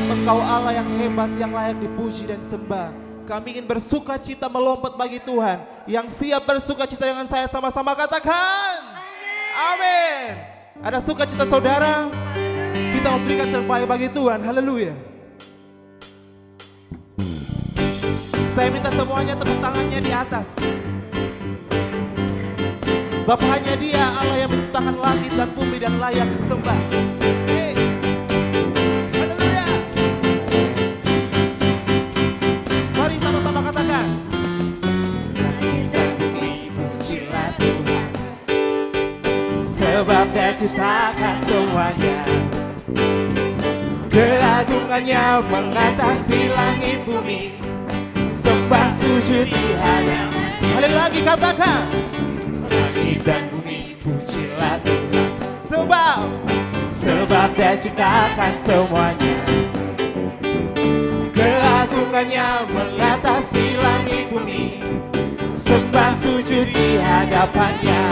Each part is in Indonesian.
Sebab Engkau Allah yang hebat, yang layak dipuji dan sembah. Kami ingin bersuka cita melompat bagi Tuhan. Yang siap bersuka cita dengan saya, sama-sama katakan amin. Ada sukacita saudara? Kita memberikan terbaik bagi Tuhan. Haleluya. Saya minta semuanya tepuk tangannya di atas. Sebab hanya Dia Allah yang menciptakan langit dan bumi dan layak disembah. Haleluya. Mari sama-sama katakan. Langit dan bumi pujilah Tuhan, sebab Dia ciptakan semuanya. Keagungannya mengatasi langit bumi, sembah sujud di hadapan. Sekali lagi katakan. Langit dan bumi pujilah Tuhan, sebab Dia ciptakan semuanya. Keagungannya mengatasi langit bumi, sembah sujud di hadapannya.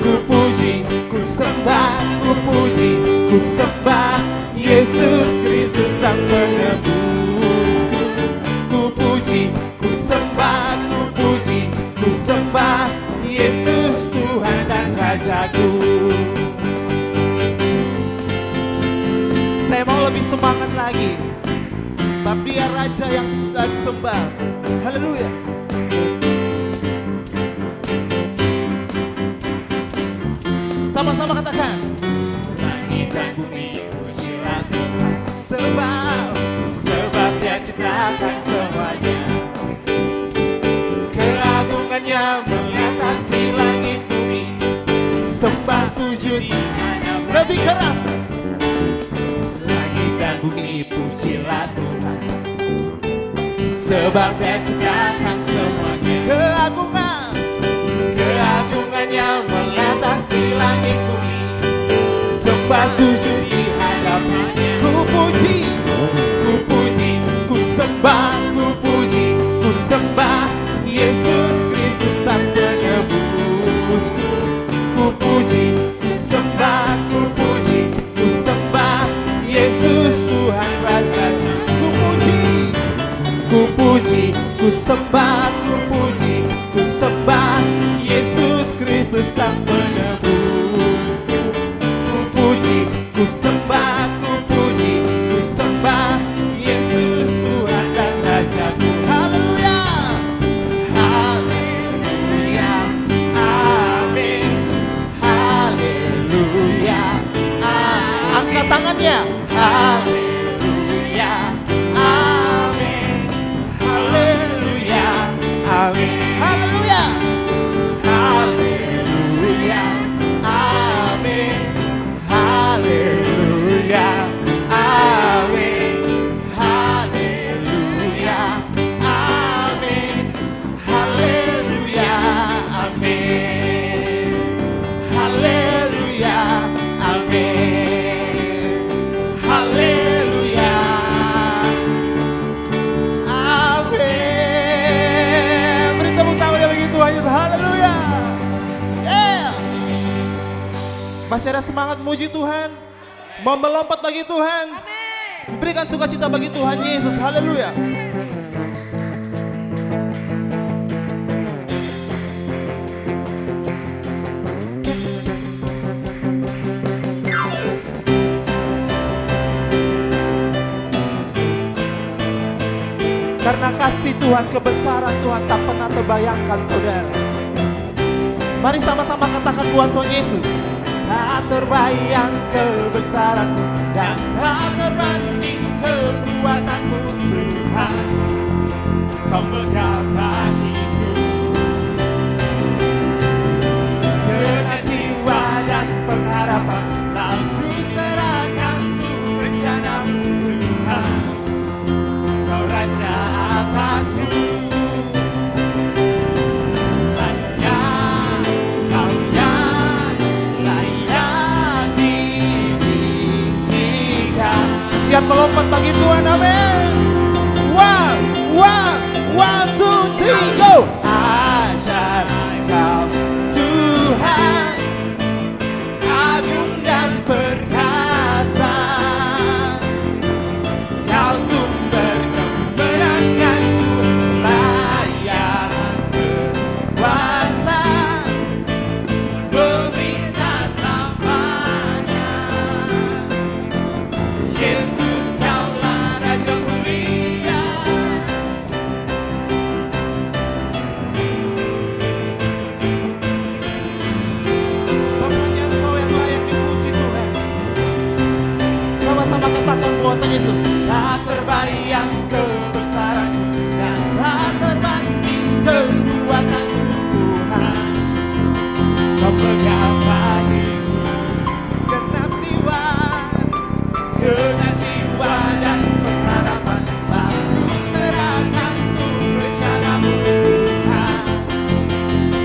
Ku puji, ku sembah, ku puji, ku sembah Yesus Kristus Sang Penebusku. Ku puji, ku sembah, ku puji, ku sembah Yesus Tuhan dan Rajaku. Saya mau lebih semangat lagi, sebab Dia Raja yang sudah disembah. Haleluya. Sama-sama katakan. Langit dan bumi pujilah Tuhan, sebab Dia ciptakan semuanya. Keagungannya mengatasi langit bumi, sembah sujud di hadapan. Lebih keras. Langit dan bumi pujilah Tuhan, sebab Dia ciptakan semuanya. Keagungannya mengatasi langit bumi, sembah sujud di hadapannya. Ku puji, ku puji, ku sembah, ku puji, ku sembah Yesus Kristus Sang Penebusku. Ku puji, ku sembah, ku puji, ku sembah Yesus Tuhan Raja. Ku puji, ku puji, ku sembah, ku puji, ku sembah Yesus Kristus Sang Penebusku. Ku puji, ku sembah, ku puji, ku sembah Yesus Tuhan dan Rajaku. Haleluya. Haleluya. Amin. Haleluya. Angkat tangannya. Haleluya. Amin. Haleluya. Amin. Haleluya. Haleluya. Amin. Haleluya. Amin. Haleluya. Amin. Haleluya. Amin. Haleluya. Amin. Haleluya. Amin. Beri tepuk tangan bagi Tuhan Yesus. Haleluya. Yeah. Masih ada semangat memuji Tuhan, mau melompat bagi Tuhan. Amin. Berikan sukacita bagi Tuhan Yesus. Haleluya. Karena kasih Tuhan, kebesaran Tuhan tak pernah terbayangkan, saudara. Mari sama-sama katakan buat Tuhan Yesus. Tak terbayang kebesaran-Mu dan tak terbanding kekuatan-Mu, Tuhan. Kau menggapai hidup, segenap jiwa dan pengharapan, lalu serahkan untuk rencana-Mu, Tuhan. Kau Raja atasku. Siap melompat bagi Tuhan, amin. One, two, three, go. Ajaib Kau Tuhan, agung dan perkasa. Yesus. Tak terbayang kebesaran-Mu dan tak terbanding kekuatan-Mu Tuhan. Kau pegang bagiku segenap jiwa dan pengharapan. Aku serahkan untuk rencana-Mu Tuhan.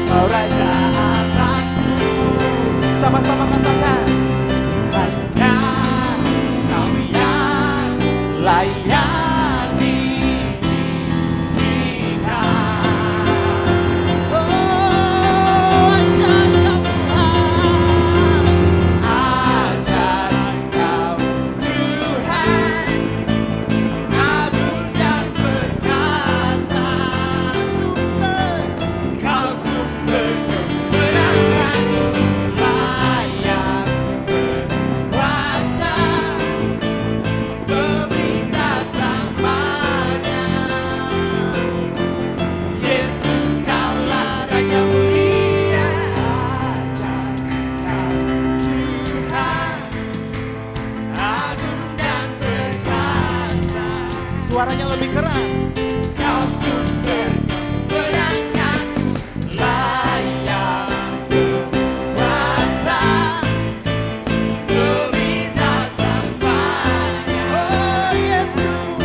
Kau Raja atasku. Sama-sama katakan, hanya Kau yang layak ditinggikan. Oh, ajar Tuhan, ajar Engkau Tuhan, agung dan perkasa. Kau sumber kemenangan, layak berkuasa, pemerintah selamanya. Yesus, Kaulah Raja mulia, ajar Engkau Tuhan, agung dan perkasa. Suaranya lebih keras. Kau sumber kemenangan, layak berkuasa, pemerintah selamanya. Oh Yesus,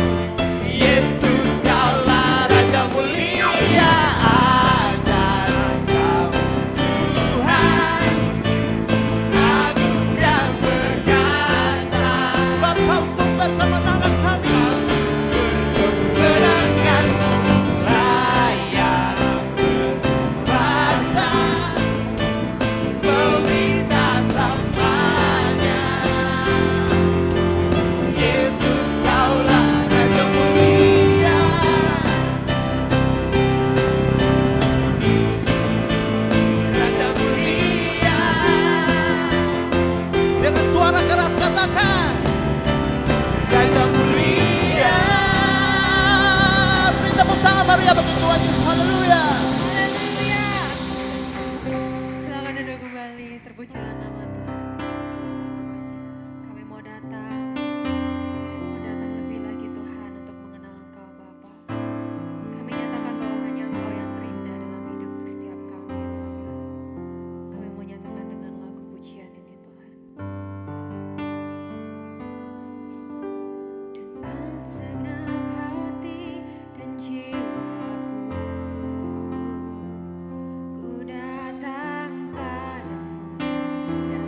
Yesus, Kaulah Raja mulia, ajar Engkau Tuhan, agung dan perkasa. Bapa sumber kemenangan kami, kemenangan, layak berkuasa, pemerintah selamanya. Yesus, Kaulah Raja mulia, Raja mulia. Dengan suara keras katakan, Raja mulia. Beri tepuk tangan Maria bagi Tuhan Yesus. Haleluya. Haleluya. Silakan duduk kembali, terpujilah nama Tuhan selama-lamanya. Kami mau datang lebih lagi Tuhan untuk mengenal Engkau Bapa. Kami nyatakan bahwa hanya Engkau yang terindah dalam hidup setiap kami Bapa. Kami mau nyatakan dengan lagu pujian ini Tuhan. Dengan segenap hati dan jiwaku, ku datang padamu dan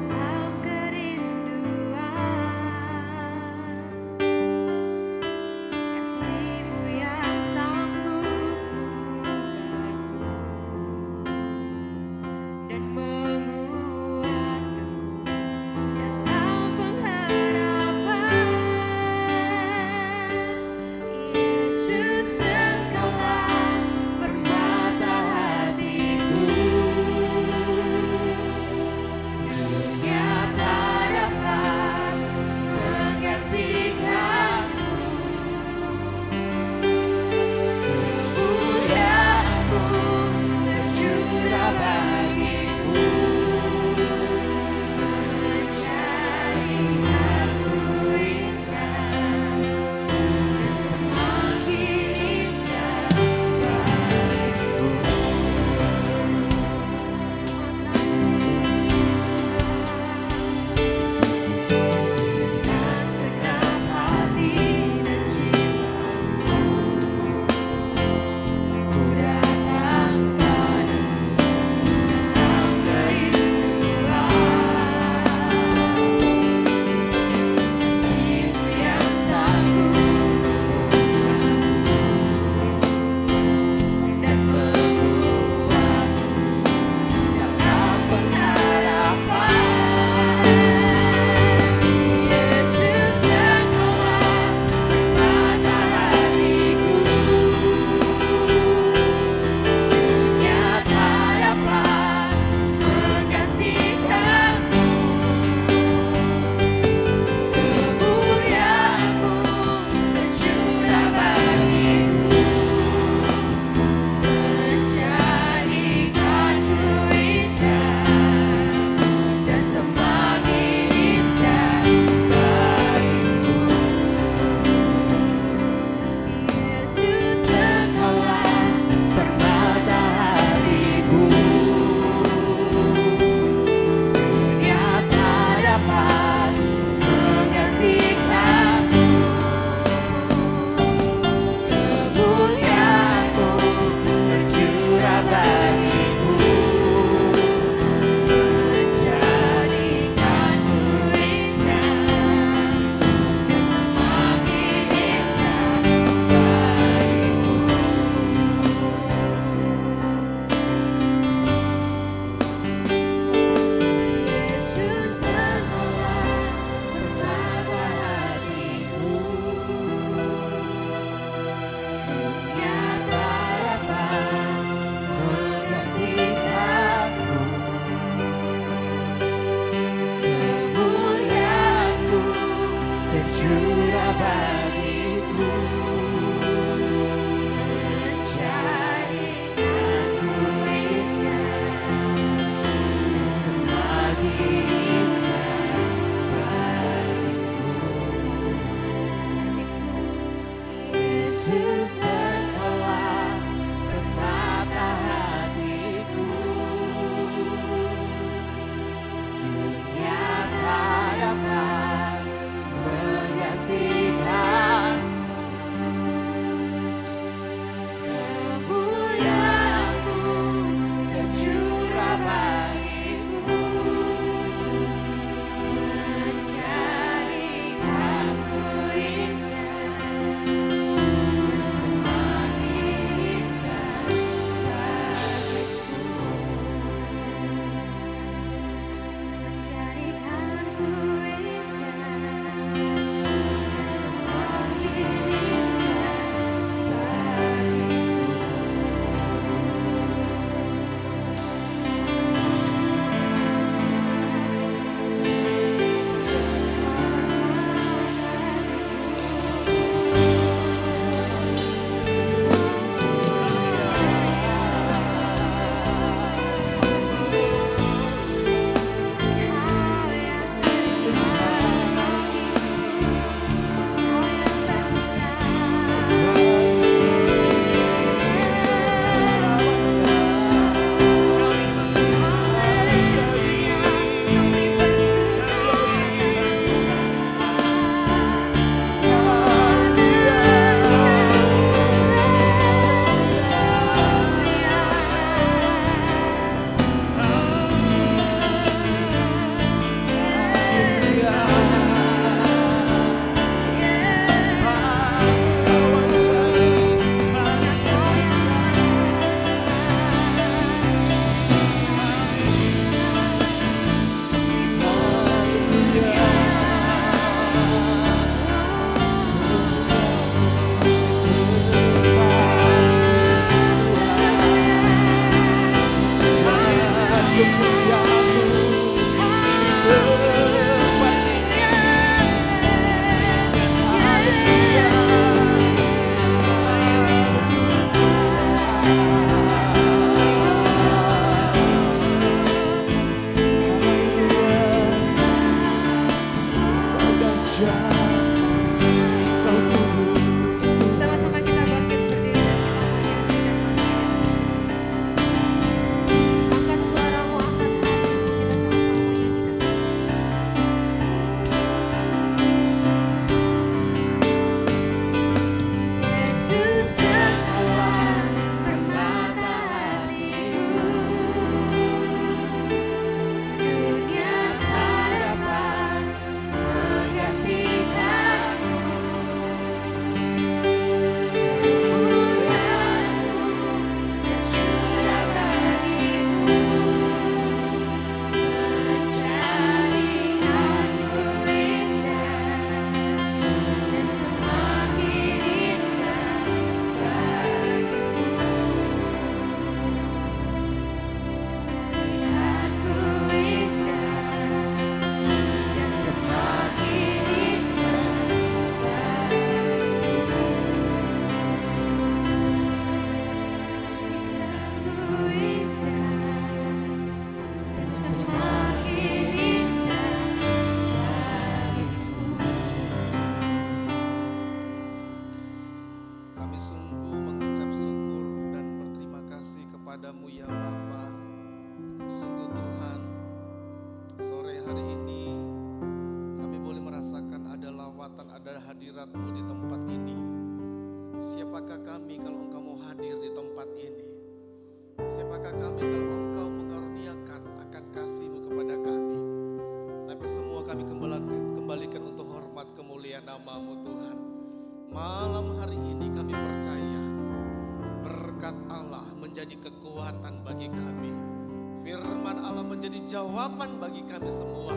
Sama-sama kita bangkit berdiri dan kita menyanyikan. Angkat suaramu, angkat hatimu, kita sama-sama menyanyikan. Yesus Engkaulah permata hatiku, dunia tak dapat menggantikan. keselamatan ada hadirat-Mu di tempat ini. Siapakah kami kalau Engkau mau hadir di tempat ini? Siapakah kami kalau Engkau mengaruniakan akan kasih-Mu kepada kami? Tapi semua kami kembalikan untuk hormat kemuliaan nama-Mu Tuhan. Malam hari ini kami percaya berkat Allah menjadi kekuatan bagi kami. Firman Allah menjadi jawaban bagi kami semua.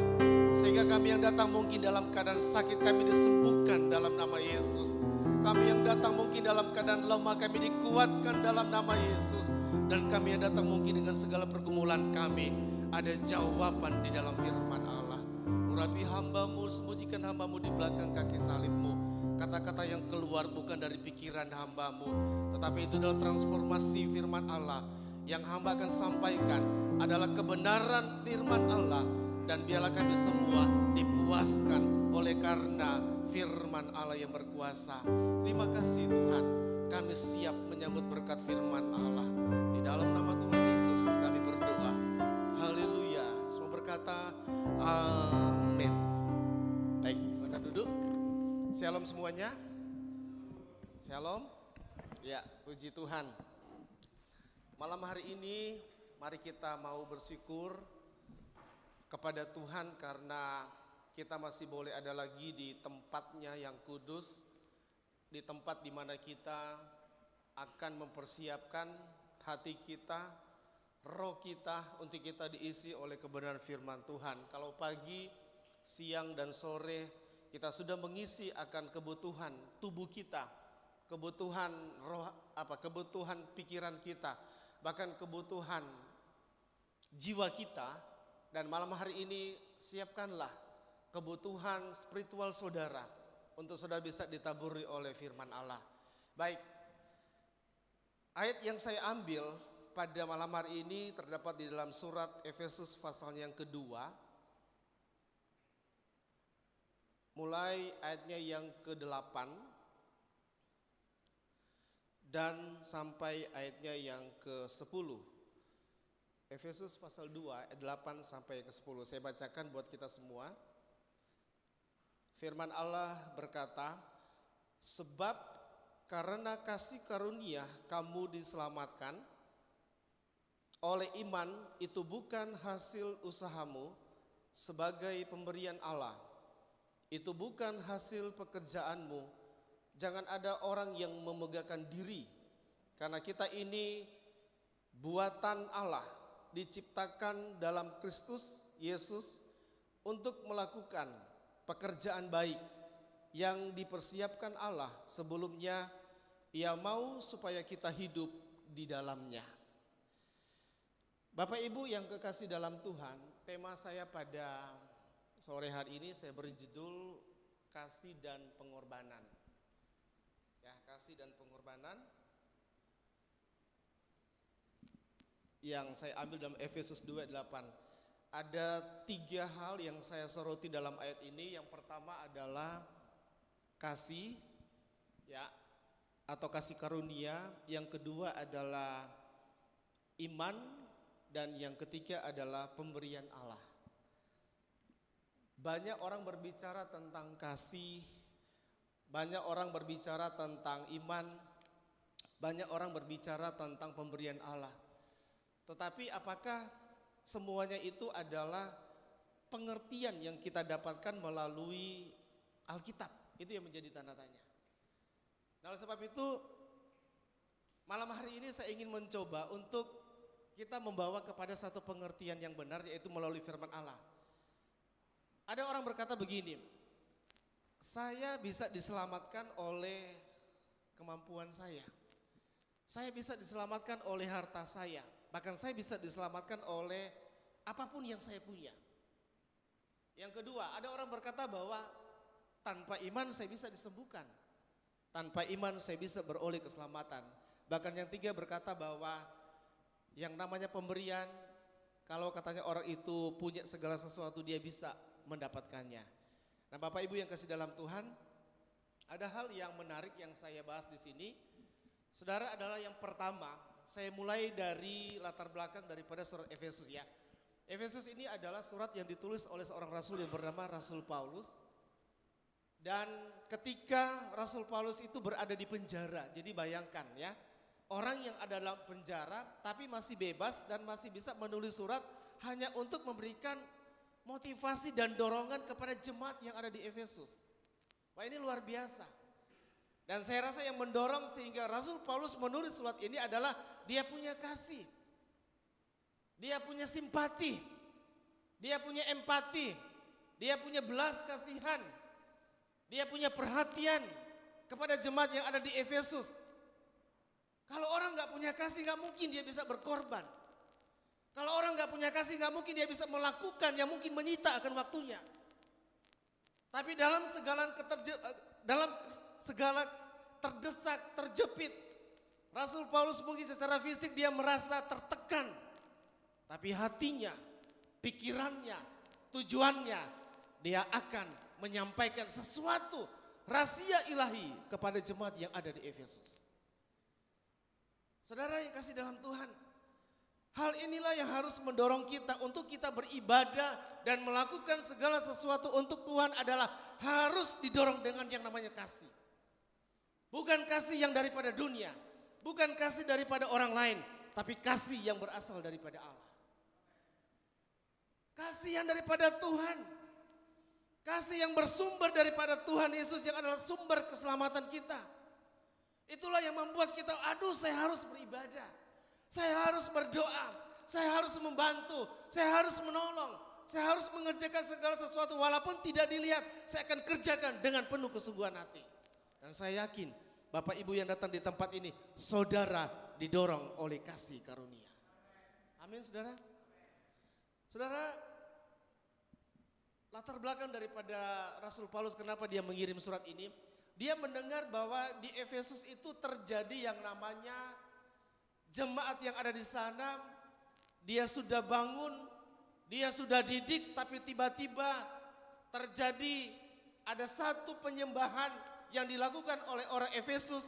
Sehingga kami yang datang mungkin dalam keadaan sakit, kami disembuhkan dalam nama Yesus. Kami yang datang mungkin dalam keadaan lemah, kami dikuatkan dalam nama Yesus. Dan kami yang datang mungkin dengan segala pergumulan kami, ada jawaban di dalam firman Allah. Urapi hamba-Mu, sembunyikan hamba-Mu di belakang kaki salib-Mu. Kata-kata yang keluar bukan dari pikiran hamba-Mu, tetapi itu adalah transformasi firman Allah. Yang hamba akan sampaikan adalah kebenaran firman Allah. Dan biarlah kami semua dipuaskan oleh karena firman Allah yang berkuasa. Terima kasih Tuhan, kami siap menyambut berkat firman Allah. Di dalam nama Tuhan Yesus kami berdoa. Haleluya. Semua berkata amin. Baik, silakan duduk. Shalom semuanya. Shalom. Ya, puji Tuhan. Malam hari ini mari kita mau bersyukur kepada Tuhan karena kita masih boleh ada lagi di tempatnya yang kudus, di tempat di mana kita akan mempersiapkan hati kita, roh kita untuk kita diisi oleh kebenaran firman Tuhan. Kalau pagi, siang dan sore kita sudah mengisi akan kebutuhan tubuh kita, kebutuhan roh kebutuhan pikiran kita, bahkan kebutuhan jiwa kita. Dan malam hari ini siapkanlah kebutuhan spiritual saudara untuk saudara bisa ditaburi oleh firman Allah. Baik, ayat yang saya ambil pada malam hari ini terdapat di dalam surat Efesus pasal yang kedua, mulai ayatnya yang ke-8 dan sampai ayatnya yang ke-10. Efesus pasal 2 ayat 8 sampai ke 10. Saya bacakan buat kita semua. Firman Allah berkata, sebab karena kasih karunia kamu diselamatkan oleh iman, itu bukan hasil usahamu sebagai pemberian Allah. Itu bukan hasil pekerjaanmu. Jangan ada orang yang memegahkan diri, karena kita ini buatan Allah, diciptakan dalam Kristus Yesus untuk melakukan pekerjaan baik yang dipersiapkan Allah sebelumnya Ia mau supaya kita hidup di dalamnya. Bapak Ibu yang kekasih dalam Tuhan, tema saya pada sore hari ini saya beri judul kasih dan pengorbanan. Ya, kasih dan pengorbanan. Yang saya ambil dalam Efesus 2:8. Ada 3 hal yang saya soroti dalam ayat ini. Yang pertama adalah kasih, ya, atau kasih karunia. Yang kedua adalah iman, dan yang ketiga adalah pemberian Allah. Banyak orang berbicara tentang kasih, banyak orang berbicara tentang iman, banyak orang berbicara tentang pemberian Allah. Tetapi apakah semuanya itu adalah pengertian yang kita dapatkan melalui Alkitab? Itu yang menjadi tanda tanya. Nah, oleh sebab itu malam hari ini saya ingin mencoba untuk kita membawa kepada satu pengertian yang benar, yaitu melalui firman Allah. Ada orang berkata begini, saya bisa diselamatkan oleh kemampuan saya bisa diselamatkan oleh harta saya, bahkan saya bisa diselamatkan oleh apapun yang saya punya. Yang kedua, ada orang berkata bahwa tanpa iman saya bisa disembuhkan, tanpa iman saya bisa beroleh keselamatan. Bahkan yang tiga berkata bahwa yang namanya pemberian, kalau katanya orang itu punya segala sesuatu dia bisa mendapatkannya. Nah, Bapak Ibu yang kasih dalam Tuhan, ada hal yang menarik yang saya bahas di sini. Saudara, adalah yang pertama, saya mulai dari latar belakang daripada surat Efesus ya. Efesus ini adalah surat yang ditulis oleh seorang rasul yang bernama Rasul Paulus. Dan ketika Rasul Paulus itu berada di penjara, jadi bayangkan ya, orang yang ada dalam penjara tapi masih bebas dan masih bisa menulis surat hanya untuk memberikan motivasi dan dorongan kepada jemaat yang ada di Efesus. Wah, ini luar biasa. Dan saya rasa yang mendorong sehingga Rasul Paulus menulis surat ini adalah dia punya kasih. Dia punya simpati. Dia punya empati. Dia punya belas kasihan. Dia punya perhatian kepada jemaat yang ada di Efesus. Kalau orang gak punya kasih gak mungkin dia bisa berkorban. Kalau orang gak punya kasih gak mungkin dia bisa melakukan yang mungkin menyita akan waktunya. Tapi dalam segala terdesak, terjepit, Rasul Paulus mungkin secara fisik dia merasa tertekan. Tapi hatinya, pikirannya, tujuannya, dia akan menyampaikan sesuatu rahasia ilahi kepada jemaat yang ada di Efesus. Saudara yang kasih dalam Tuhan, hal inilah yang harus mendorong kita untuk kita beribadah dan melakukan segala sesuatu untuk Tuhan adalah harus didorong dengan yang namanya kasih. Bukan kasih yang daripada dunia, bukan kasih daripada orang lain, tapi kasih yang berasal daripada Allah. Kasih yang daripada Tuhan. Kasih yang bersumber daripada Tuhan Yesus yang adalah sumber keselamatan kita. Itulah yang membuat kita, aduh saya harus beribadah. Saya harus berdoa. Saya harus membantu. Saya harus menolong. Saya harus mengerjakan segala sesuatu walaupun tidak dilihat. Saya akan kerjakan dengan penuh kesungguhan hati. Dan saya yakin Bapak Ibu yang datang di tempat ini, saudara didorong oleh kasih karunia. Amin saudara. Saudara, latar belakang daripada Rasul Paulus kenapa dia mengirim surat ini, dia mendengar bahwa di Efesus itu terjadi yang namanya jemaat yang ada di sana, dia sudah bangun, dia sudah didik, tapi tiba-tiba terjadi ada satu penyembahan yang dilakukan oleh orang Efesus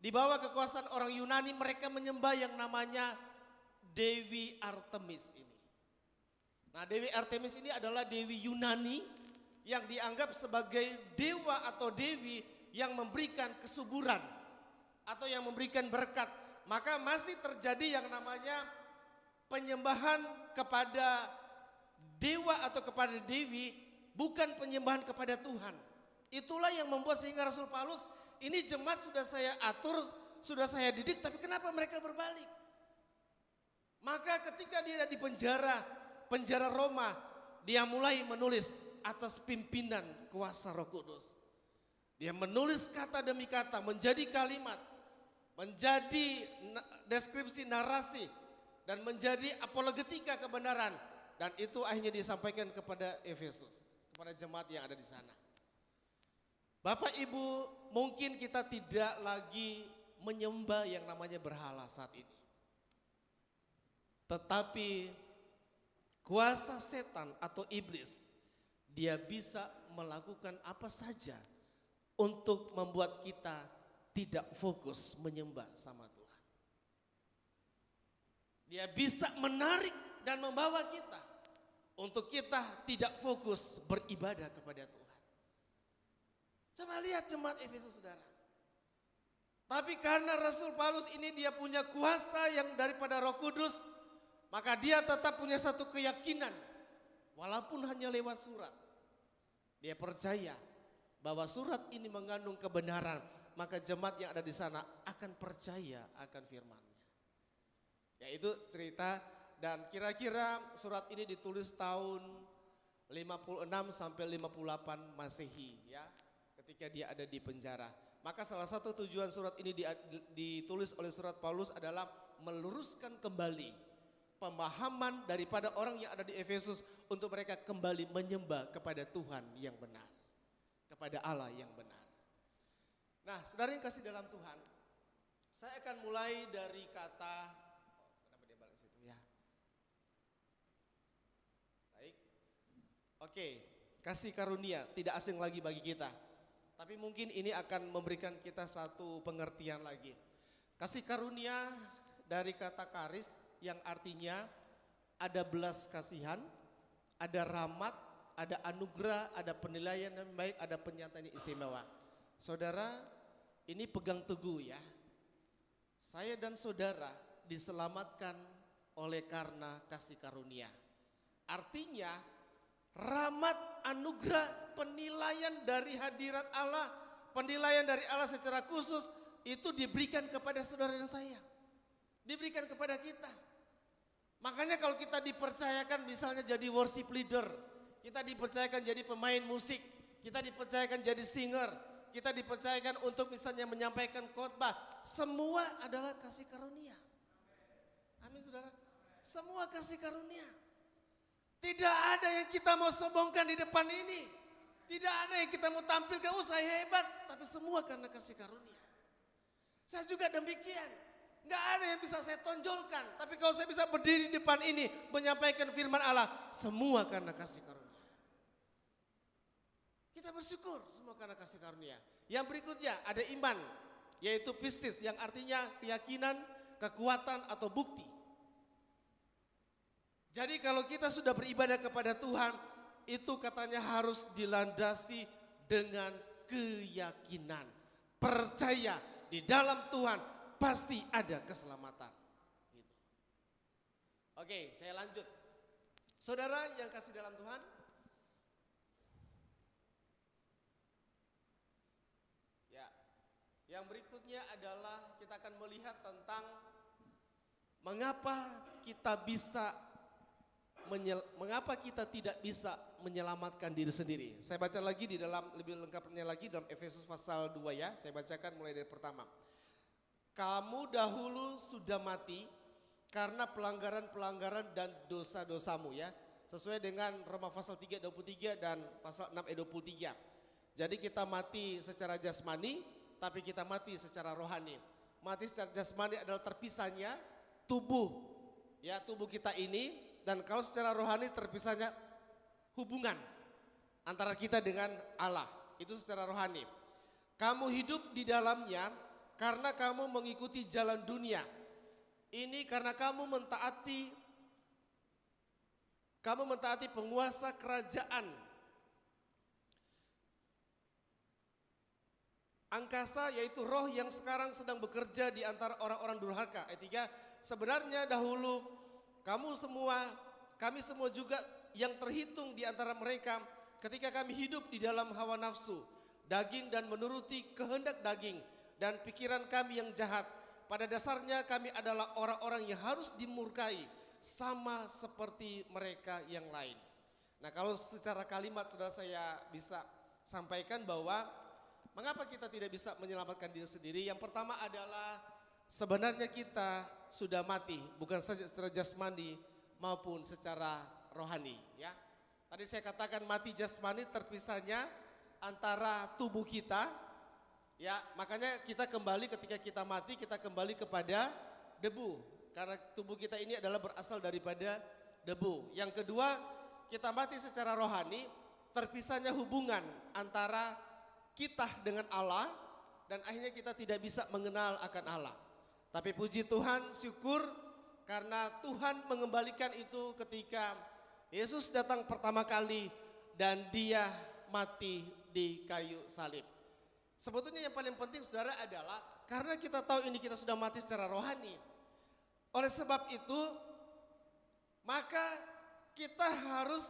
di bawah kekuasaan orang Yunani. Mereka menyembah yang namanya Dewi Artemis ini. Nah, Dewi Artemis ini adalah Dewi Yunani yang dianggap sebagai dewa atau dewi yang memberikan kesuburan atau yang memberikan berkat. Maka masih terjadi yang namanya penyembahan kepada dewa atau kepada dewi, bukan penyembahan kepada Tuhan. Itulah yang membuat sehingga Rasul Paulus, ini jemaat sudah saya atur, sudah saya didik, tapi kenapa mereka berbalik? Maka ketika dia ada di penjara Roma, dia mulai menulis atas pimpinan kuasa Roh Kudus. Dia menulis kata demi kata, menjadi kalimat, menjadi deskripsi narasi, dan menjadi apologetika kebenaran. Dan itu akhirnya disampaikan kepada Efesus, kepada jemaat yang ada di sana. Bapak Ibu, mungkin kita tidak lagi menyembah yang namanya berhala saat ini. Tetapi kuasa setan atau iblis, dia bisa melakukan apa saja untuk membuat kita tidak fokus menyembah sama Tuhan. Dia bisa menarik dan membawa kita untuk kita tidak fokus beribadah kepada Tuhan. Coba lihat jemaat Efesus saudara. Tapi karena Rasul Paulus ini dia punya kuasa yang daripada Roh Kudus, maka dia tetap punya satu keyakinan, walaupun hanya lewat surat. Dia percaya bahwa surat ini mengandung kebenaran, maka jemaat yang ada di sana akan percaya akan firman-Nya. Yaitu cerita, dan kira-kira surat ini ditulis tahun 56 sampai 58 Masehi ya, ketika dia ada di penjara. Maka salah satu tujuan surat ini ditulis oleh surat Paulus adalah meluruskan kembali pemahaman daripada orang yang ada di Efesus untuk mereka kembali menyembah kepada Tuhan yang benar, kepada Allah yang benar. Nah, saudara yang kasih dalam Tuhan, saya akan mulai dari kata, kenapa dia balik situ ya? Baik, oke, kasih karunia tidak asing lagi bagi kita, tapi mungkin ini akan memberikan kita satu pengertian lagi. Kasih karunia dari kata karis, yang artinya ada belas kasihan, ada rahmat, ada anugerah, ada penilaian yang baik, ada penyataan yang istimewa. Saudara, ini pegang teguh ya. Saya dan saudara diselamatkan oleh karena kasih karunia. Artinya rahmat, anugerah, penilaian dari hadirat Allah, penilaian dari Allah secara khusus itu diberikan kepada saudara dan saya. Diberikan kepada kita. Makanya kalau kita dipercayakan misalnya jadi worship leader, kita dipercayakan jadi pemain musik, kita dipercayakan jadi singer, kita dipercayakan untuk misalnya menyampaikan khotbah, semua adalah kasih karunia. Amin saudara. Semua kasih karunia. Tidak ada yang kita mau sombongkan di depan ini. Tidak ada yang kita mau tampilkan, oh saya hebat. Tapi semua karena kasih karunia. Saya juga demikian. Nggak ada yang bisa saya tonjolkan. Tapi kalau saya bisa berdiri di depan ini menyampaikan firman Allah, semua karena kasih karunia. Kita bersyukur semua karena kasih karunia. Yang berikutnya ada iman, yaitu pistis yang artinya keyakinan, kekuatan atau bukti. Jadi kalau kita sudah beribadah kepada Tuhan, itu katanya harus dilandasi dengan keyakinan. Percaya di dalam Tuhan pasti ada keselamatan. Gitu. Oke, saya lanjut. Saudara yang kasih dalam Tuhan, ya, yang berikutnya adalah kita akan melihat tentang mengapa kita tidak bisa menyelamatkan diri sendiri. Saya baca lagi di dalam, lebih lengkapnya lagi dalam Efesus pasal 2 ya. Saya bacakan mulai dari pertama. Kamu dahulu sudah mati karena pelanggaran-pelanggaran dan dosa-dosamu ya. Sesuai dengan Roma pasal 3:23 dan pasal 6:23. Jadi kita mati secara jasmani, tapi kita mati secara rohani. Mati secara jasmani adalah terpisahnya tubuh, ya tubuh kita ini. Dan kalau secara rohani terpisahnya hubungan antara kita dengan Allah. Itu secara rohani. Kamu hidup di dalamnya karena kamu mengikuti jalan dunia. Ini karena kamu mentaati penguasa kerajaan angkasa, yaitu roh yang sekarang sedang bekerja di antara orang-orang durhaka. Ayat 3, sebenarnya dahulu kami semua juga yang terhitung di antara mereka ketika kami hidup di dalam hawa nafsu, daging dan menuruti kehendak daging dan pikiran kami yang jahat. Pada dasarnya kami adalah orang-orang yang harus dimurkai sama seperti mereka yang lain. Nah kalau secara kalimat sudah saya bisa sampaikan bahwa mengapa kita tidak bisa menyelamatkan diri sendiri. Yang pertama adalah sebenarnya kita sudah mati, bukan saja secara jasmani maupun secara rohani ya. Tadi saya katakan mati jasmani terpisahnya antara tubuh kita ya, makanya kita kembali ketika kita mati kita kembali kepada debu karena tubuh kita ini adalah berasal daripada debu. Yang kedua, kita mati secara rohani, terpisahnya hubungan antara kita dengan Allah dan akhirnya kita tidak bisa mengenal akan Allah. Tapi puji Tuhan, syukur karena Tuhan mengembalikan itu ketika Yesus datang pertama kali dan dia mati di kayu salib. Sebetulnya yang paling penting saudara adalah karena kita tahu ini kita sudah mati secara rohani. Oleh sebab itu maka kita harus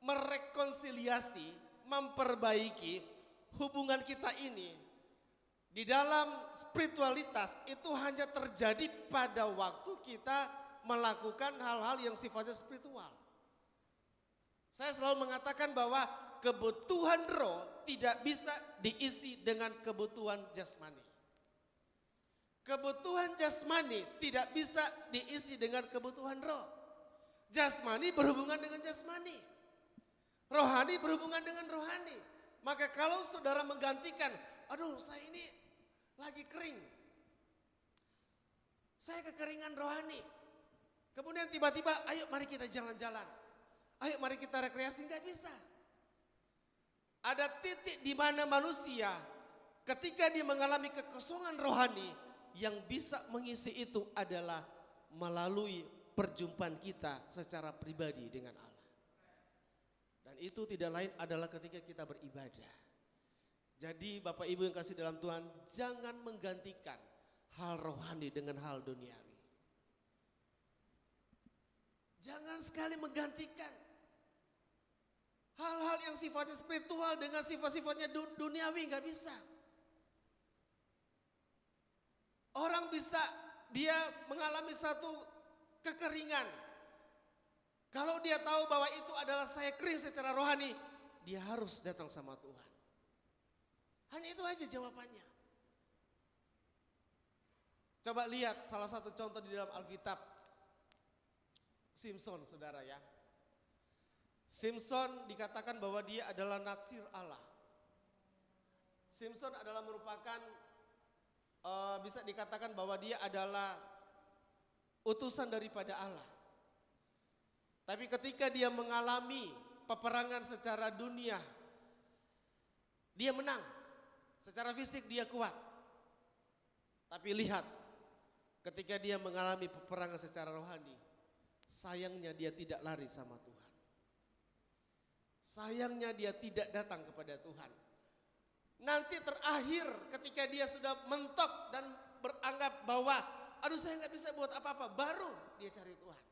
merekonsiliasi, memperbaiki hubungan kita ini. Di dalam spiritualitas itu hanya terjadi pada waktu kita melakukan hal-hal yang sifatnya spiritual. Saya selalu mengatakan bahwa kebutuhan roh tidak bisa diisi dengan kebutuhan jasmani. Kebutuhan jasmani tidak bisa diisi dengan kebutuhan roh. Jasmani berhubungan dengan jasmani. Rohani berhubungan dengan rohani. Maka kalau saudara menggantikan, aduh saya ini lagi kering, saya kekeringan rohani. Kemudian tiba-tiba, ayo mari kita jalan-jalan, ayo mari kita rekreasi, nggak bisa. Ada titik di mana manusia ketika dia mengalami kekosongan rohani, yang bisa mengisi itu adalah melalui perjumpaan kita secara pribadi dengan Allah. Dan Dan itu tidak lain adalah ketika kita beribadah. Jadi Bapak Ibu yang kasih dalam Tuhan, jangan menggantikan hal rohani dengan hal duniawi. Jangan sekali menggantikan hal-hal yang sifatnya spiritual dengan sifat-sifatnya duniawi, nggak bisa. Orang bisa dia mengalami satu kekeringan. Kalau dia tahu bahwa itu adalah saya kering secara rohani, dia harus datang sama Tuhan. Hanya itu aja jawabannya. Coba lihat salah satu contoh di dalam Alkitab. Simson, saudara ya. Simson dikatakan bahwa dia adalah natsir Allah. Simson adalah merupakan bisa dikatakan bahwa dia adalah utusan daripada Allah. Tapi ketika dia mengalami peperangan secara dunia, dia menang. Secara fisik dia kuat. Tapi lihat, ketika dia mengalami peperangan secara rohani, sayangnya dia tidak lari sama Tuhan. Sayangnya dia tidak datang kepada Tuhan. Nanti terakhir ketika dia sudah mentok dan beranggap bahwa aduh saya nggak bisa buat apa-apa, baru dia cari Tuhan.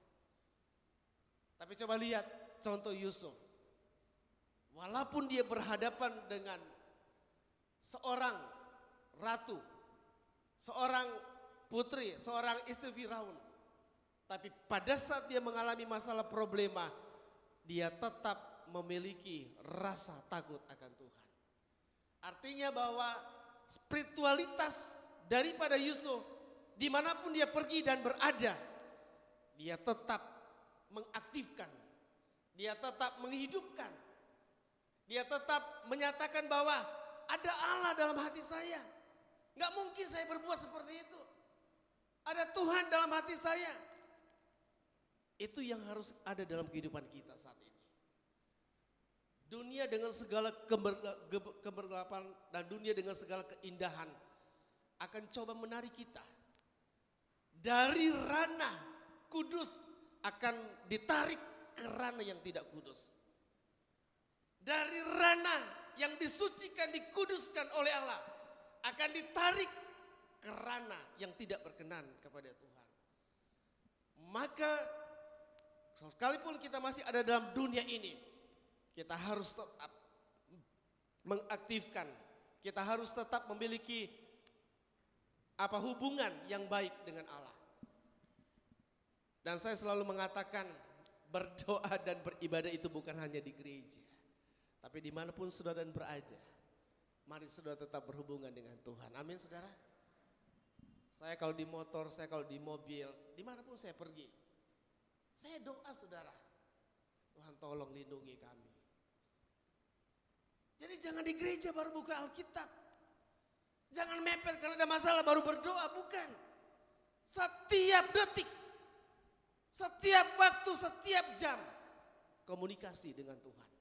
Tapi coba lihat contoh Yusuf. Walaupun dia berhadapan dengan seorang ratu, seorang putri, seorang istri Firaun. Tapi pada saat dia mengalami masalah problema, dia tetap memiliki rasa takut akan Tuhan. Artinya bahwa spiritualitas daripada Yusuf, dimanapun dia pergi dan berada, dia tetap mengaktifkan, dia tetap menghidupkan, dia tetap menyatakan bahwa ada Allah dalam hati saya. Gak mungkin saya berbuat seperti itu. Ada Tuhan dalam hati saya. Itu yang harus ada dalam kehidupan kita saat ini. Dunia dengan segala kebergelapan dan dunia dengan segala keindahan akan coba menarik kita. Dari ranah kudus akan ditarik ke ranah yang tidak kudus. Dari ranah yang disucikan, dikuduskan oleh Allah akan ditarik ke ranah yang tidak berkenan kepada Tuhan. Maka sekalipun kita masih ada dalam dunia ini, kita harus tetap mengaktifkan, kita harus tetap memiliki hubungan yang baik dengan Allah. Dan saya selalu mengatakan berdoa dan beribadah itu bukan hanya di gereja, tapi dimanapun saudara berada, mari saudara tetap berhubungan dengan Tuhan. Amin saudara. Saya kalau di motor, saya kalau di mobil, dimanapun saya pergi, saya doa saudara, Tuhan tolong lindungi kami. Jadi jangan di gereja baru buka Alkitab, jangan mepet karena ada masalah baru berdoa, bukan. Setiap detik, setiap waktu, setiap jam, komunikasi dengan Tuhan,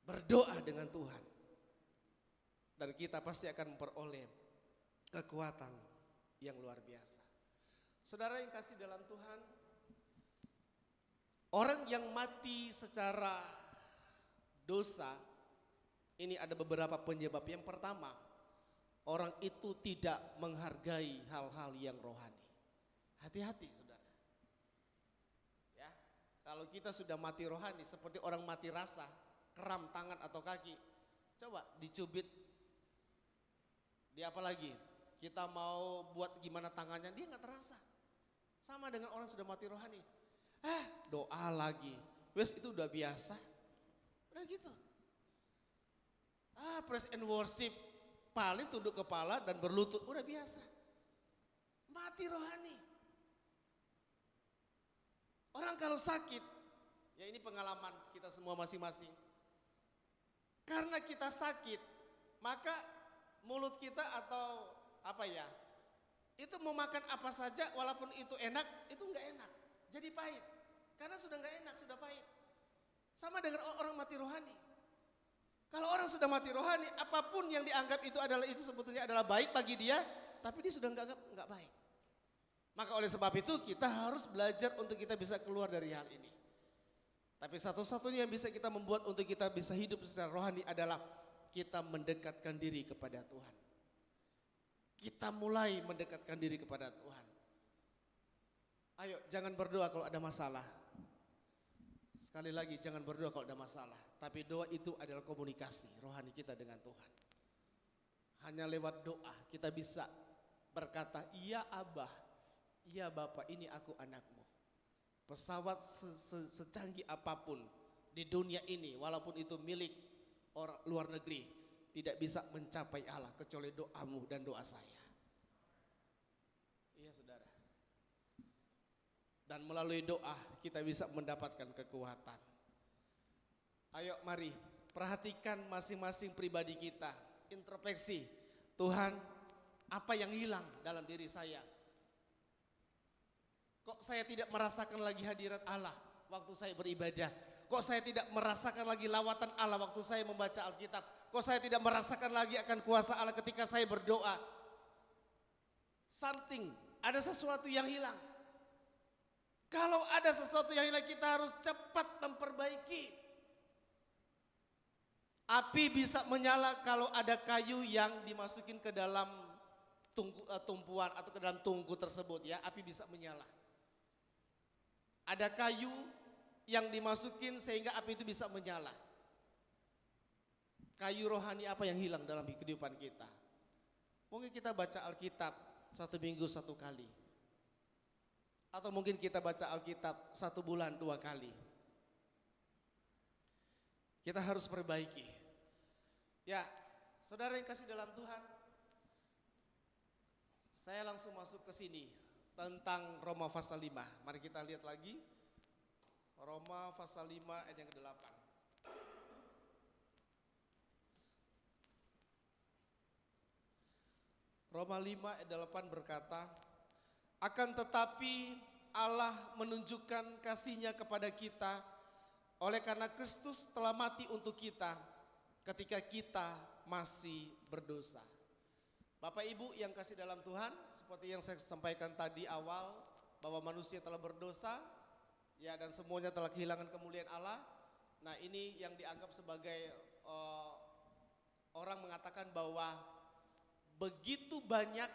berdoa dengan Tuhan, dan kita pasti akan memperoleh kekuatan yang luar biasa. Saudara yang kasih dalam Tuhan, orang yang mati secara dosa, ini ada beberapa penyebab. Yang pertama, orang itu tidak menghargai hal-hal yang rohani. Hati-hati saudara. Ya, kalau kita sudah mati rohani, seperti orang mati rasa, kram tangan atau kaki, coba dicubit, dia apa lagi? Kita mau buat gimana tangannya, dia nggak terasa. Sama dengan orang sudah mati rohani. Doa lagi, wes itu udah biasa, udah gitu. Praise and worship, paling tunduk kepala dan berlutut, udah biasa. Mati rohani. Orang kalau sakit, ya ini pengalaman kita semua masing-masing. Karena kita sakit, maka mulut kita atau itu mau makan apa saja walaupun itu enak, itu enggak enak. Jadi pahit. Karena sudah enggak enak, sudah pahit. Sama dengan orang mati rohani. Kalau orang sudah mati rohani, apapun yang dianggap itu sebetulnya adalah baik bagi dia, tapi dia sudah enggak baik. Maka oleh sebab itu kita harus belajar untuk kita bisa keluar dari hal ini. Tapi satu-satunya yang bisa kita membuat untuk kita bisa hidup secara rohani adalah kita mendekatkan diri kepada Tuhan. Kita mulai mendekatkan diri kepada Tuhan. Ayo, jangan berdoa kalau ada masalah. Sekali lagi, jangan berdoa kalau ada masalah. Tapi doa itu adalah komunikasi rohani kita dengan Tuhan. Hanya lewat doa kita bisa berkata, iya Abah, iya Bapak, ini aku anakmu. Pesawat secanggih apapun di dunia ini, walaupun itu milik orang luar negeri, tidak bisa mencapai Allah kecuali doamu dan doa saya. Iya saudara. Dan melalui doa kita bisa mendapatkan kekuatan. Ayo mari perhatikan masing-masing pribadi kita. Introspeksi, Tuhan, apa yang hilang dalam diri saya? Kok saya tidak merasakan lagi hadirat Allah waktu saya beribadah? Kok saya tidak merasakan lagi lawatan Allah waktu saya membaca Alkitab? Kok saya tidak merasakan lagi akan kuasa Allah ketika saya berdoa? Something, ada sesuatu yang hilang. Kalau ada sesuatu yang hilang, kita harus cepat memperbaiki. Api bisa menyala kalau ada kayu yang dimasukin ke dalam tumpuan atau ke dalam tungku tersebut, ya, api bisa menyala. Ada kayu yang dimasukin sehingga api itu bisa menyala. Kayu rohani apa yang hilang dalam kehidupan kita? Mungkin kita baca Alkitab 1 minggu 1 kali. Atau mungkin kita baca Alkitab 1 bulan 2 kali. Kita harus perbaiki. Ya, saudara yang kasih dalam Tuhan, saya langsung masuk ke sini tentang Roma pasal 5. Mari kita lihat lagi. Roma pasal 5 ayat yang ke-8. Roma 5 ayat 8 berkata, akan tetapi Allah menunjukkan kasih-Nya kepada kita oleh karena Kristus telah mati untuk kita ketika kita masih berdosa. Bapak Ibu yang kasih dalam Tuhan, seperti yang saya sampaikan tadi awal, bahwa manusia telah berdosa, ya, dan semuanya telah kehilangan kemuliaan Allah. Nah, ini yang dianggap sebagai orang mengatakan bahwa begitu banyak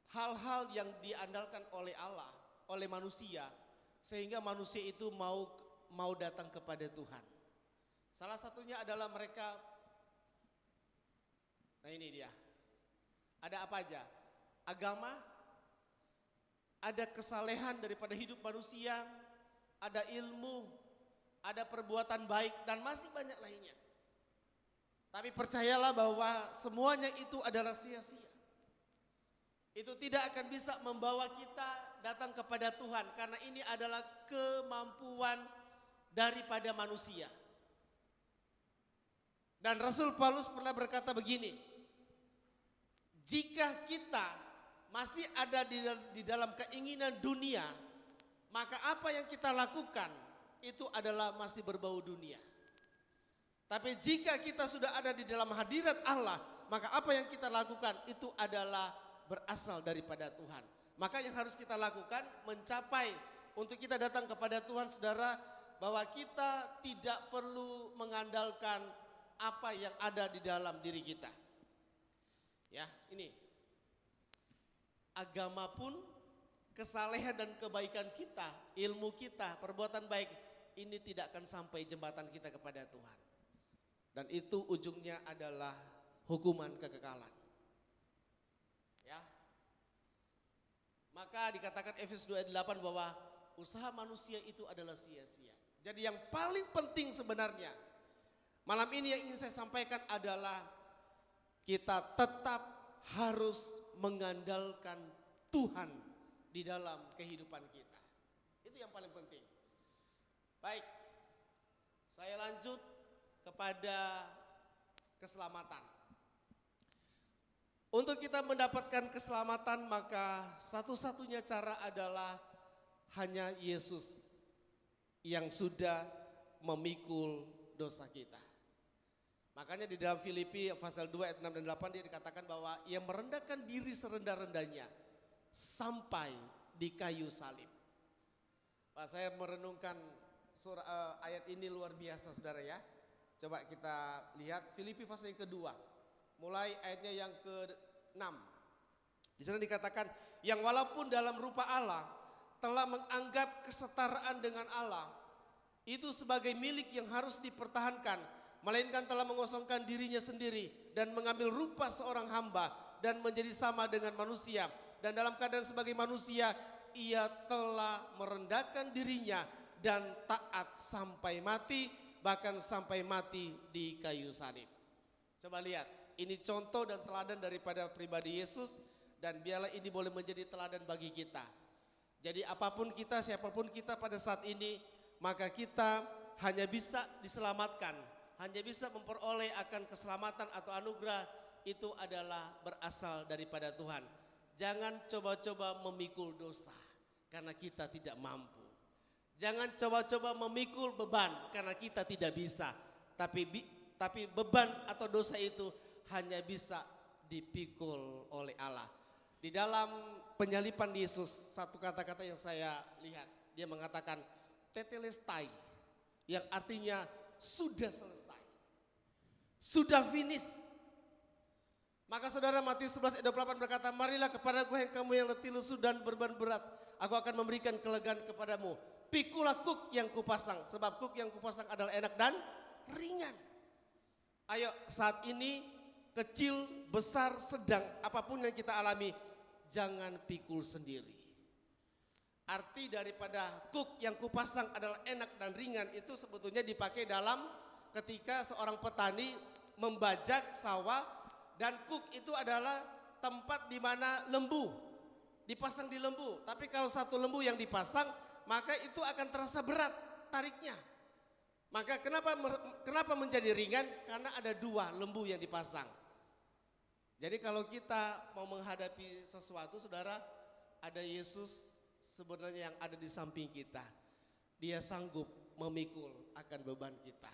hal-hal yang diandalkan oleh Allah, oleh manusia, sehingga manusia itu mau datang kepada Tuhan. Salah satunya adalah mereka, nah ini dia, ada apa aja? Agama, ada kesalehan daripada hidup manusia, ada ilmu, ada perbuatan baik, dan masih banyak lainnya. Tapi percayalah bahwa semuanya itu adalah sia-sia. Itu tidak akan bisa membawa kita datang kepada Tuhan, karena ini adalah kemampuan daripada manusia. Dan Rasul Paulus pernah berkata begini, jika kita masih ada di dalam keinginan dunia, maka apa yang kita lakukan itu adalah masih berbau dunia. Tapi jika kita sudah ada di dalam hadirat Allah, maka apa yang kita lakukan itu adalah berasal daripada Tuhan. Maka yang harus kita lakukan mencapai untuk kita datang kepada Tuhan, saudara, bahwa kita tidak perlu mengandalkan apa yang ada di dalam diri kita. Ya, ini agama pun, kesalehan dan kebaikan kita, ilmu kita, perbuatan baik, ini tidak akan sampai jembatan kita kepada Tuhan. Dan itu ujungnya adalah hukuman kekekalan. Ya. Maka dikatakan Efesus 2 ayat 8 bahwa usaha manusia itu adalah sia-sia. Jadi yang paling penting sebenarnya malam ini yang ingin saya sampaikan adalah kita tetap harus mengandalkan Tuhan di dalam kehidupan kita. Itu yang paling penting. Baik, saya lanjut kepada keselamatan. Untuk kita mendapatkan keselamatan, maka satu-satunya cara adalah hanya Yesus yang sudah memikul dosa kita. Makanya di dalam Filipi pasal 2 ayat 6 dan 8 dia dikatakan bahwa ia merendahkan diri serendah-rendahnya sampai di kayu salib. Pak, saya merenungkan ayat ini luar biasa saudara ya. Coba kita lihat Filipi pasal yang kedua. Mulai ayatnya yang ke-6. Di sana dikatakan, yang walaupun dalam rupa Allah telah menganggap kesetaraan dengan Allah itu sebagai milik yang harus dipertahankan, melainkan telah mengosongkan dirinya sendiri dan mengambil rupa seorang hamba dan menjadi sama dengan manusia. Dan dalam keadaan sebagai manusia, ia telah merendahkan dirinya dan taat sampai mati, bahkan sampai mati di kayu salib. Coba lihat, ini contoh dan teladan daripada pribadi Yesus, dan biarlah ini boleh menjadi teladan bagi kita. Jadi apapun kita, siapapun kita pada saat ini, maka kita hanya bisa diselamatkan, hanya bisa memperoleh akan keselamatan atau anugerah itu adalah berasal daripada Tuhan. Jangan coba-coba memikul dosa karena kita tidak mampu. Jangan coba-coba memikul beban karena kita tidak bisa. Tapi beban atau dosa itu hanya bisa dipikul oleh Allah. Di dalam penyalipan Yesus, satu kata-kata yang saya lihat, dia mengatakan tetelestai, yang artinya sudah selesai, sudah finish. Maka saudara, Matius 11 ayat 28 berkata, marilah kepadaku yang kamu yang letih lesu dan beban berat, aku akan memberikan kelegaan kepadamu. Pikulah kuk yang kupasang, sebab kuk yang kupasang adalah enak dan ringan. Ayo, saat ini kecil, besar, sedang, apapun yang kita alami, jangan pikul sendiri. Arti daripada kuk yang kupasang adalah enak dan ringan itu sebetulnya dipakai dalam ketika seorang petani membajak sawah, dan kuk itu adalah tempat di mana lembu dipasang di lembu. Tapi kalau satu lembu yang dipasang, maka itu akan terasa berat tariknya. Maka kenapa menjadi ringan? Karena ada dua lembu yang dipasang. Jadi kalau kita mau menghadapi sesuatu, saudara, ada Yesus sebenarnya yang ada di samping kita. Dia sanggup memikul akan beban kita.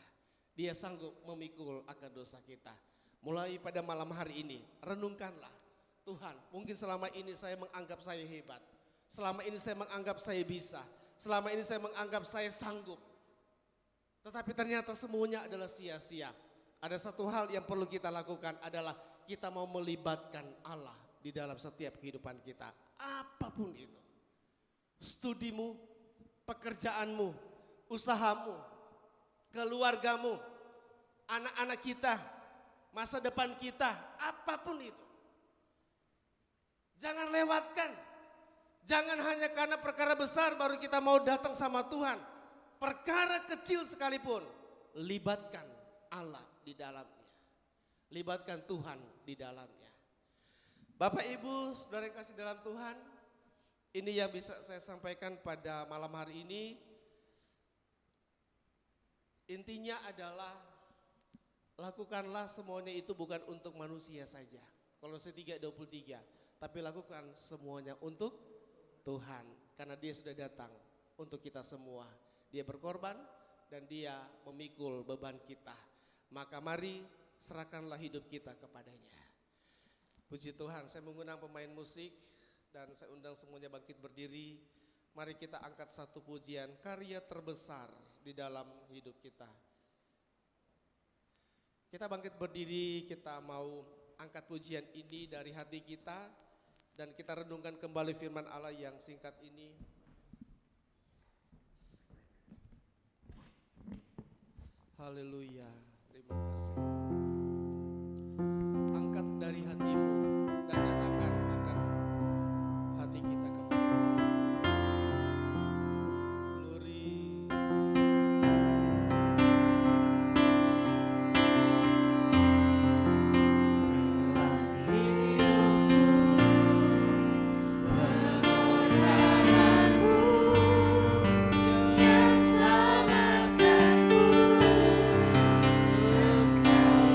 Dia sanggup memikul akan dosa kita. Mulai pada malam hari ini, renungkanlah, Tuhan, mungkin selama ini saya menganggap saya hebat. Selama ini saya menganggap saya bisa. Selama ini saya menganggap saya sanggup. Tetapi ternyata semuanya adalah sia-sia. Ada satu hal yang perlu kita lakukan adalah kita mau melibatkan Allah di dalam setiap kehidupan kita. Apapun itu. Studimu, pekerjaanmu, usahamu, keluargamu, anak-anak kita, masa depan kita, apapun itu. Jangan lewatkan. Jangan hanya karena perkara besar baru kita mau datang sama Tuhan. Perkara kecil sekalipun, libatkan Allah di dalamnya. Libatkan Tuhan di dalamnya. Bapak Ibu, saudara yang kasih dalam Tuhan, ini yang bisa saya sampaikan pada malam hari ini. Intinya adalah lakukanlah semuanya itu bukan untuk manusia saja. Kolose 3:23, tapi lakukan semuanya untuk Tuhan, karena Dia sudah datang untuk kita semua. Dia berkorban dan Dia memikul beban kita. Maka mari serahkanlah hidup kita kepadanya. Puji Tuhan, saya mengundang pemain musik dan saya undang semuanya bangkit berdiri. Mari kita angkat satu pujian, karya terbesar di dalam hidup kita. Kita bangkit berdiri, kita mau angkat pujian ini dari hati kita dan kita renungkan kembali firman Allah yang singkat ini. Haleluya, terima kasih. Angkat dari hatimu dan nyatakan akan hati kita kepada Tuhan. Glory. Yang selamatkanku, Engkau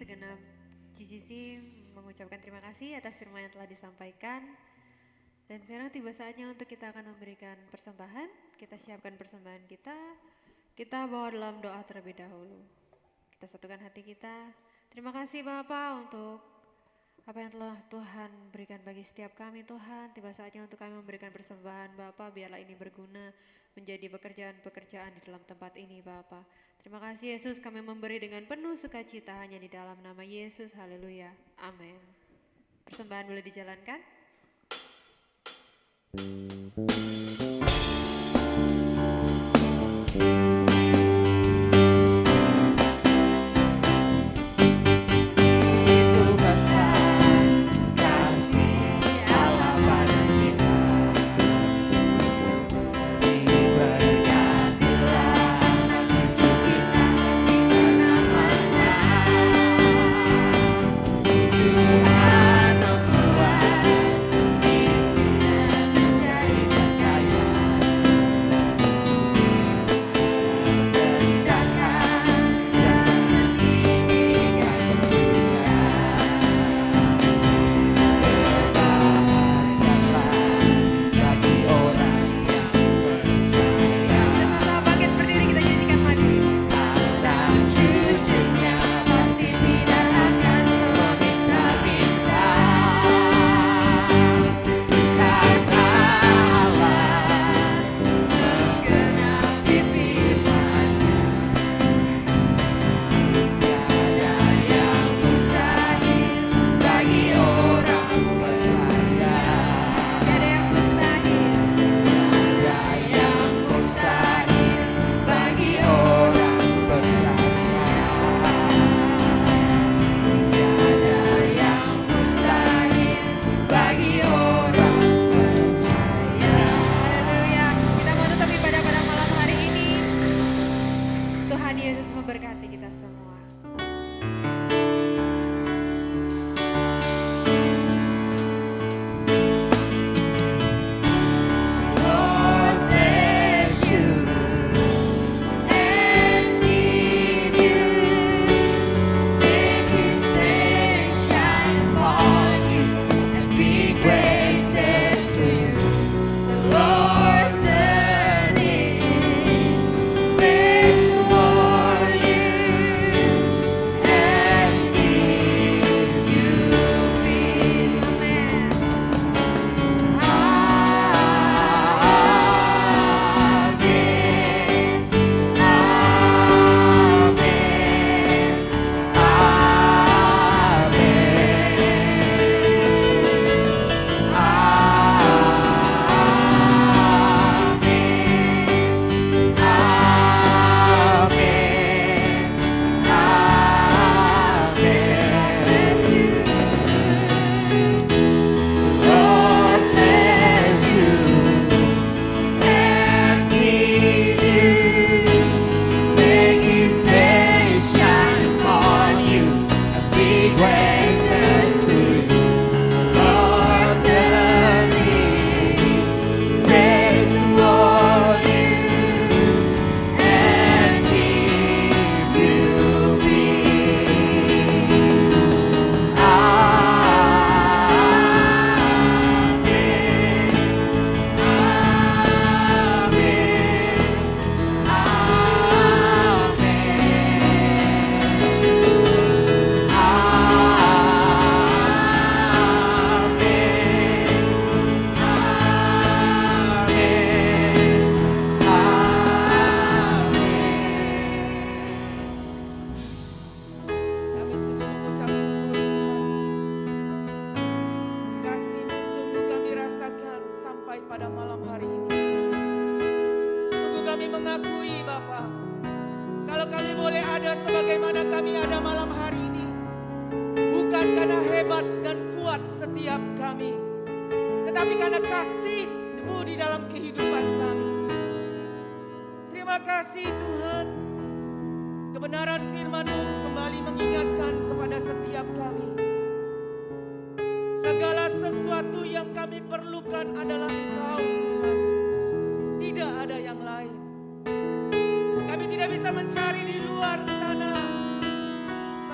segenap GCC mengucapkan terima kasih atas firman yang telah disampaikan. Dan sekarang tiba saatnya untuk kita akan memberikan persembahan. Kita siapkan persembahan kita. Kita bawa dalam doa terlebih dahulu. Kita satukan hati kita. Terima kasih Bapak untuk apa yang telah Tuhan berikan bagi setiap kami Tuhan. Tiba saatnya untuk kami memberikan persembahan Bapak. Biarlah ini berguna menjadi pekerjaan-pekerjaan di dalam tempat ini Bapak. Terima kasih Yesus, kami memberi dengan penuh sukacita hanya di dalam nama Yesus. Haleluya. Amin. Persembahan boleh dijalankan.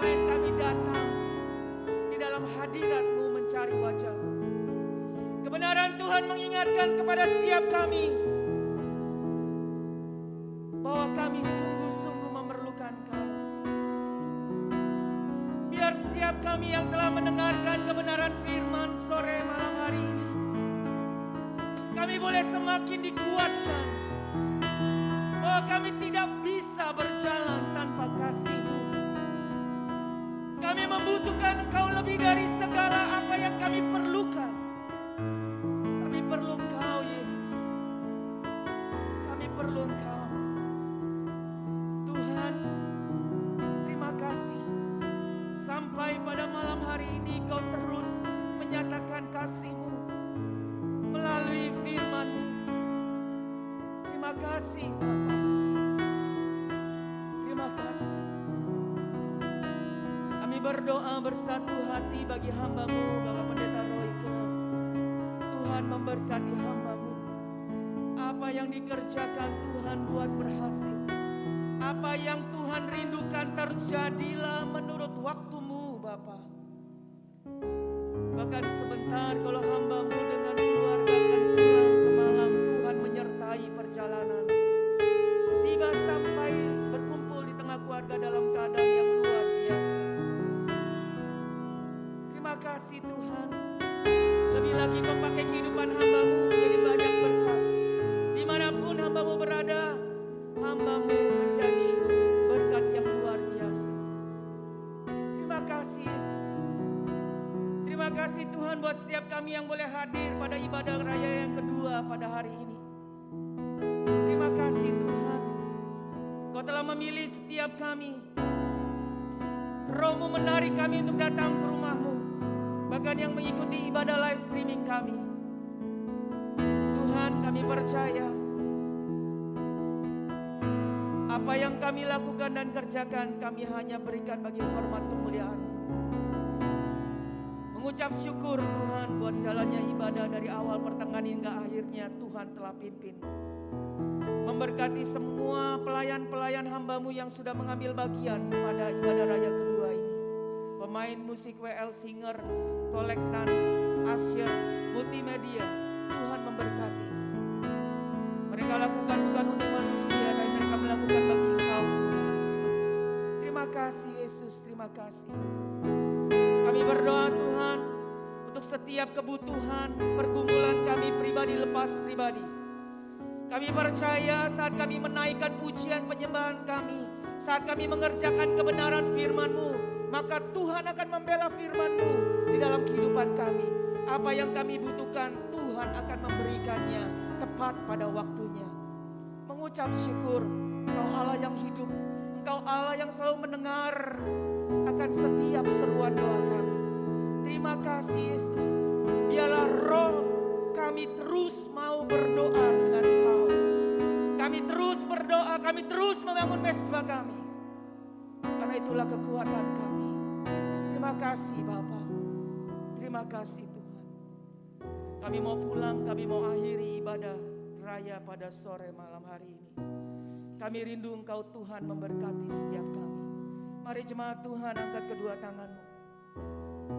selain kami datang di dalam hadirat-Mu mencari wajah-Mu. Kebenaran Tuhan mengingatkan kepada setiap kami bahwa kami sungguh-sungguh memerlukan Kau. Biar setiap kami yang telah mendengarkan kebenaran firman sore malam hari ini, kami boleh semakin dikuatkan bahwa kami tidak bisa berjalan tanpa kasih-Mu. Kami membutuhkan Engkau lebih dari segala apa yang kami perlukan. Kami perlu Engkau, Yesus. Kami perlu Engkau. Tuhan, terima kasih. Sampai pada malam hari ini Kau terus menyatakan kasih-Mu melalui firman-Mu. Terima kasih Bapa. Terima kasih. Kami berdoa bersatu hati bagi hamba-Mu Bapak Pendeta Royke. Tuhan memberkati hamba-Mu. Apa yang dikerjakan Tuhan buat berhasil. Apa yang Tuhan rindukan terjadilah menurut waktu-Mu Bapa. Bahkan sebentar kalau hamba-Mu dengan keluarga akan pulang ke Malang, Tuhan menyertai perjalanan. Tiba sampai berkumpul di tengah keluarga dalam keadaan yang luar biasa. Terima kasih Tuhan. Lebih lagi Kau pakai kehidupan hamba-Mu menjadi banyak berkat. Dimanapun hamba-Mu berada, hamba-Mu menjadi berkat yang luar biasa. Terima kasih Yesus. Terima kasih Tuhan buat setiap kami yang boleh hadir pada ibadah raya yang kedua pada hari ini. Terima kasih Tuhan. Kau telah memilih setiap kami. Roh-Mu menarik kami untuk datang ke rumah-Mu. Bahkan yang mengikuti ibadah live streaming kami. Tuhan, kami percaya apa yang kami lakukan dan kerjakan kami hanya berikan bagi hormat kemuliaan-Mu. Mengucap syukur Tuhan buat jalannya ibadah dari awal pertengahan hingga akhirnya Tuhan telah pimpin. Memberkati semua pelayan-pelayan hamba-Mu yang sudah mengambil bagian pada ibadah raya kedua ini. Pemain musik WL Singer, kolektan, Asher, multimedia, Tuhan memberkati. Mereka lakukan bukan untuk manusia, tapi mereka melakukan bagi Engkau Tuhan. Terima kasih Yesus, terima kasih. Kami berdoa Tuhan untuk setiap kebutuhan pergumulan kami pribadi lepas pribadi. Kami percaya saat kami menaikkan pujian penyembahan kami, saat kami mengerjakan kebenaran firman-Mu, maka Tuhan akan membela firman-Mu di dalam kehidupan kami. Apa yang kami butuhkan, Tuhan akan memberikannya tepat pada waktunya. Mengucap syukur, Engkau Allah yang hidup, Engkau Allah yang selalu mendengar akan setiap seruan doa kami. Terima kasih Yesus. Biarlah roh kami terus mau berdoa dengan Kau. Kami terus berdoa, kami terus membangun mesbah kami. Karena itulah kekuatan kami. Terima kasih Bapa. Terima kasih Tuhan. Kami mau pulang, kami mau akhiri ibadah raya pada sore malam hari ini. Kami rindu Engkau Tuhan memberkati setiap kami. Mari jemaat Tuhan angkat kedua tangan-Mu.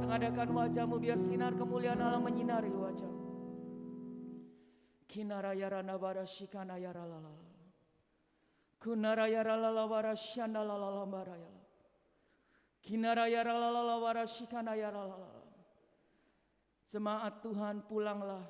Tengadahkan wajah-Mu biar sinar kemuliaan Allah menyinari wajah-Mu. Kinarayarana warashikana yaralala. Kunarayaralala warashandalalala barayala. Kinarayaralala warashikana yaralala. Jemaat Tuhan pulanglah.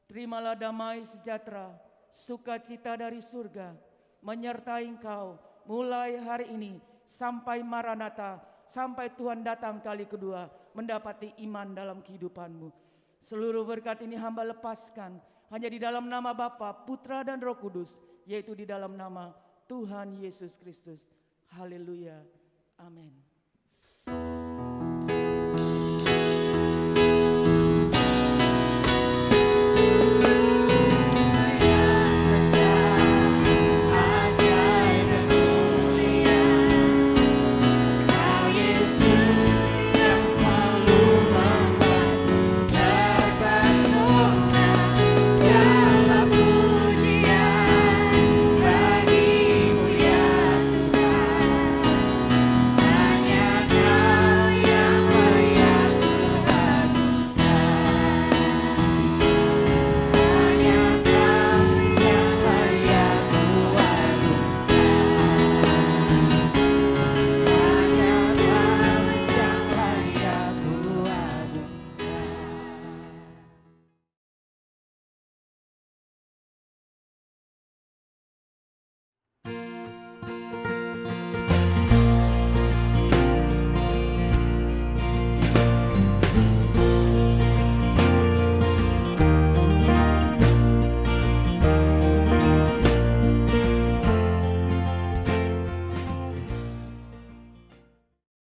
Terimalah damai sejahtera, sukacita dari surga menyertai engkau mulai hari ini sampai Maranatha, sampai Tuhan datang kali kedua mendapati iman dalam kehidupanmu. Seluruh berkat ini hamba lepaskan hanya di dalam nama Bapa, Putra dan Roh Kudus, yaitu di dalam nama Tuhan Yesus Kristus. Haleluya. Amin.